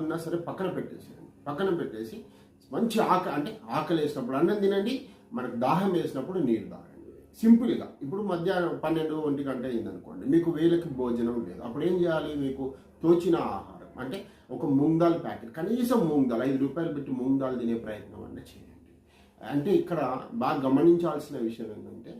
ఉన్నా సరే పక్కన పెట్టేసేయండి. పక్కన పెట్టేసి మంచి అంటే ఆకలి వేసినప్పుడు అన్నం తినండి, మనకు దాహం వేసినప్పుడు నీరు తాగండి. సింపుల్గా ఇప్పుడు మధ్యాహ్నం 12, 1 గంట అయిందనుకోండి, మీకు వేళకి భోజనం లేదు. అప్పుడు ఏం చేయాలి? మీకు తోచిన ఆహారం అంటే ఒక మూంగ్ దాల్ ప్యాకెట్, కనీసం మూంగ్ దాల్ 5 రూపాయలు పెట్టి మూంగ్ దాల్ తినే ప్రయత్నం అన్న చేయండి. అంటే ఇక్కడ బాగా గమనించాల్సిన విషయం ఏంటంటే,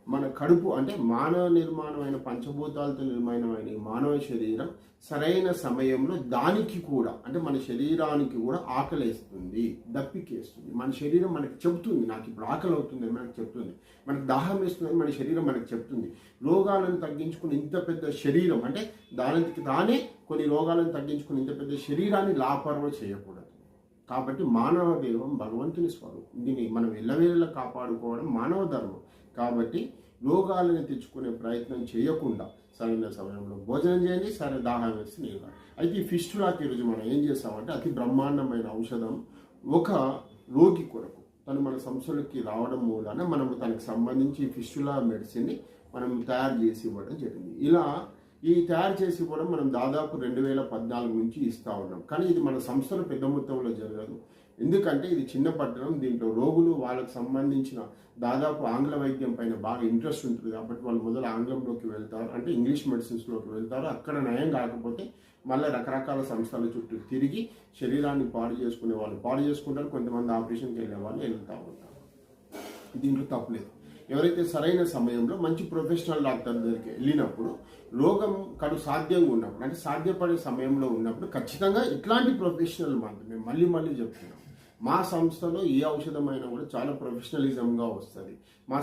మన కడుపు అంటే మానవ నిర్మాణమైన పంచభూతాలతో నిర్మాణమైన ఈ మానవ శరీరం సరైన సమయంలో దానికి కూడా అంటే మన శరీరానికి కూడా ఆకలేస్తుంది, దప్పికేస్తుంది. మన శరీరం మనకి చెబుతుంది, నాకు ఇప్పుడు ఆకలి అవుతుంది అని మనకు చెప్తుంది. మనకు దాహం వేస్తుందని మన శరీరం మనకు చెప్తుంది. రోగాలను తగ్గించుకుని ఇంత పెద్ద శరీరం అంటే దానికి తానే కొన్ని రోగాలను తగ్గించుకుని ఇంత పెద్ద శరీరాన్ని లాపర్వ చేయకూడదు. కాబట్టి మానవ దేవం భగవంతుని స్వరూపం. దీన్ని మనం ఎల్లవేళలా కాపాడుకోవడం మానవ ధర్మం. కాబట్టి రోగాలను తెచ్చుకునే ప్రయత్నం చేయకుండా సరైన సమయంలో భోజనం చేయండి, సరే దాహం వేసి నీళ్ళు. అయితే ఈ ఫిస్టులాకి ఈరోజు మనం ఏం చేస్తామంటే అతి బ్రహ్మాండమైన ఔషధం ఒక రోగి కొరకు తను మన సంస్థలకి రావడం మూలాన మనము తనకు సంబంధించి ఫిస్టులా మెడిసిన్ని మనం తయారు చేసి ఇవ్వడం జరిగింది. ఇలా ఈ తయారు చేసి ఇవ్వడం మనం దాదాపు 2014 నుంచి ఇస్తూ ఉన్నాం. కానీ ఇది మన సంస్థలో పెద్ద మొత్తంలో జరగదు. ఎందుకంటే ఇది చిన్న పట్టణం, దీంట్లో రోగులు వాళ్ళకు సంబంధించిన దాదాపు ఆంగ్ల వైద్యం పైన బాగా ఇంట్రెస్ట్ ఉంటుంది. కాబట్టి వాళ్ళు మొదలు ఆంగ్లంలోకి వెళ్తారు, అంటే ఇంగ్లీష్ మెడిసిన్స్లోకి వెళ్తారు. అక్కడ నయం కాకపోతే మళ్ళీ రకరకాల సంస్థల చుట్టూ తిరిగి శరీరాన్ని పాడు చేసుకునే వాళ్ళు పాడు చేసుకుంటారు, కొంతమంది ఆపరేషన్కి వెళ్ళే వాళ్ళు వెళ్తూ ఉంటారు. దీంట్లో తప్పులేదు. ఎవరైతే సరైన సమయంలో మంచి ప్రొఫెషనల్ డాక్టర్ దగ్గరికి వెళ్ళినప్పుడు రోగం సాధ్యంగా ఉన్నప్పుడు అంటే సాధ్యపడే సమయంలో ఉన్నప్పుడు ఖచ్చితంగా ఇట్లాంటి ప్రొఫెషనల్ మేము మళ్ళీ చెప్తున్నాం. మా సంస్థలో ఏ ఔషధమైనా కూడా చాలా ప్రొఫెషనలిజంగా వస్తుంది. మా